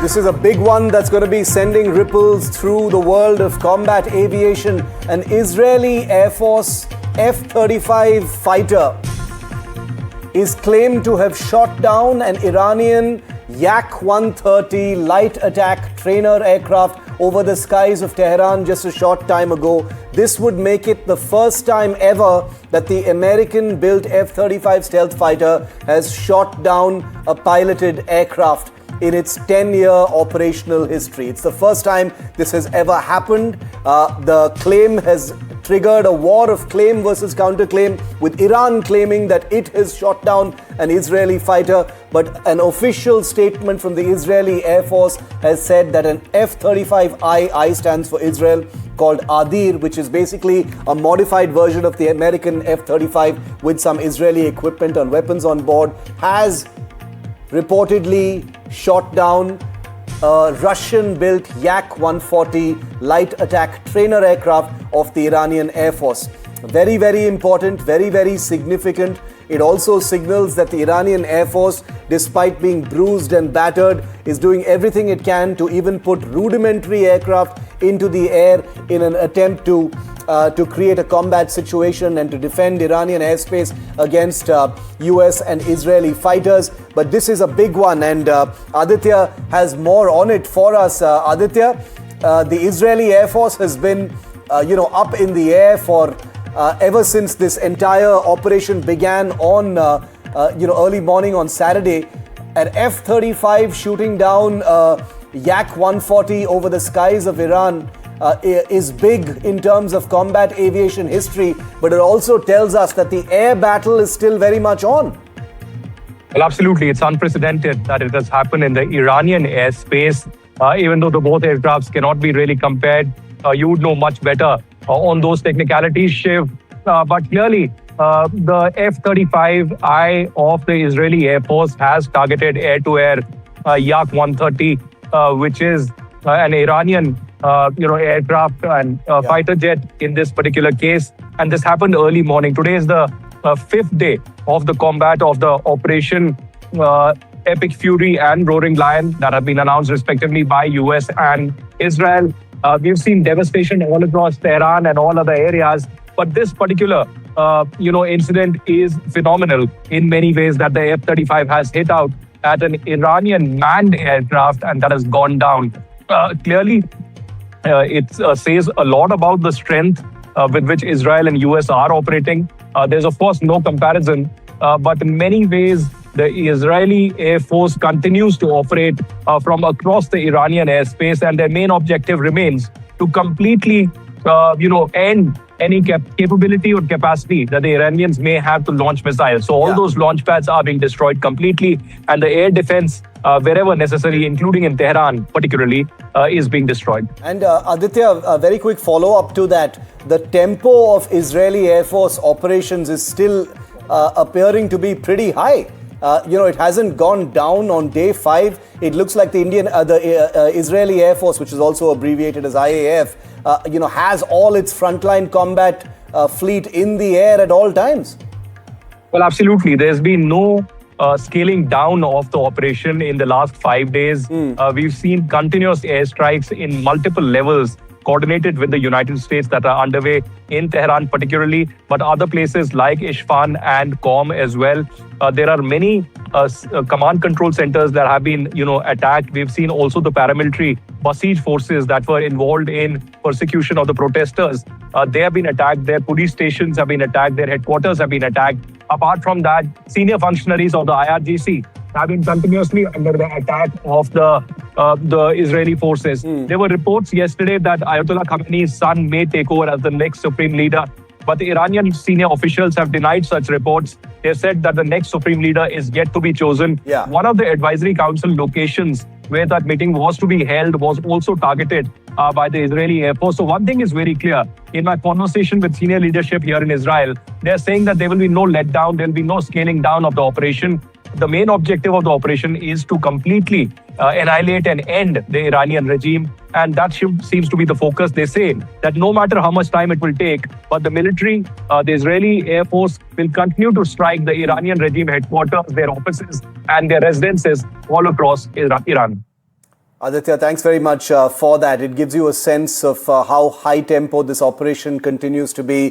This is a big one that's going to be sending ripples through the world of combat aviation. An Israeli Air Force F-35 fighter is claimed to have shot down an Iranian Yak-130 light attack trainer aircraft over the skies of Tehran just a short time ago. This would make it the first time ever that the American-built F-35 stealth fighter has shot down a piloted aircraft in its 10-year operational history. It's the first time this has ever happened. The claim has triggered a war of claim versus counterclaim, with Iran claiming that it has shot down an Israeli fighter. But an official statement from the Israeli Air Force has said that an F-35I, I stands for Israel, called Adir, which is basically a modified version of the American F-35 with some Israeli equipment and weapons on board, has reportedly shot down a Russian-built Yak-130 light attack trainer aircraft of the Iranian Air Force. Very, very important, very, very significant. It also signals that the Iranian Air Force, despite being bruised and battered, is doing everything it can to even put rudimentary aircraft into the air in an attempt to create a combat situation and to defend Iranian airspace against US and Israeli fighters. But this is a big one, and Aditya has more on it for us. Aditya, the Israeli Air Force has been up in the air for ever since this entire operation began on early morning on Saturday. An F-35 shooting down Yak-140 over the skies of Iran is big in terms of combat aviation history, but it also tells us that the air battle is still very much on. Well, absolutely. It's unprecedented that it has happened in the Iranian airspace. Even though the both aircrafts cannot be really compared, you would know much better on those technicalities, Shiv. But clearly, the F-35I of the Israeli Air Force has targeted air-to-air Yak-130, which is an Iranian aircraft and fighter jet in this particular case. And this happened early morning. Today is the fifth day of the combat of the Operation Epic Fury and Roaring Lion that have been announced respectively by US and Israel. We've seen devastation all across Tehran and all other areas. But this particular incident is phenomenal in many ways, that the F-35 has hit out at an Iranian manned aircraft and that has gone down. Clearly, it says a lot about the strength with which Israel and US are operating. There's, of course, no comparison, but in many ways, the Israeli Air Force continues to operate from across the Iranian airspace, and their main objective remains to completely, end any capability or capacity that the Iranians may have to launch missiles. So all those launch pads are being destroyed completely, and the air defense, wherever necessary, including in Tehran particularly, is being destroyed. And Aditya, a very quick follow-up to that. The tempo of Israeli Air Force operations is still appearing to be pretty high. It hasn't gone down on day 5. It looks like the Israeli Air Force, which is also abbreviated as IAF, has all its frontline combat fleet in the air at all times. Well, absolutely. There's been no scaling down of the operation in the last 5 days. We've seen continuous airstrikes in multiple levels, coordinated with the United States, that are underway in Tehran particularly, but other places like Isfahan and Qom as well. There are many command control centers that have been, attacked. We've seen also the paramilitary Basij forces that were involved in persecution of the protesters. They have been attacked. Their police stations have been attacked. Their headquarters have been attacked. Apart from that, senior functionaries of the IRGC have been continuously under the attack of the Israeli forces. There were reports yesterday that Ayatollah Khamenei's son may take over as the next supreme leader, but the Iranian senior officials have denied such reports. They said that the next supreme leader is yet to be chosen. One of the advisory council locations where that meeting was to be held was also targeted by the Israeli Air Force. So one thing is very clear. In my conversation with senior leadership here in Israel, they're saying that there will be no letdown, there will be no scaling down of the operation. The main objective of the operation is to completely annihilate and end the Iranian regime. And that seems to be the focus. They say that no matter how much time it will take, but the military, the Israeli Air Force will continue to strike the Iranian regime headquarters, their offices and their residences all across Iran. Aditya, thanks very much for that. It gives you a sense of how high tempo this operation continues to be.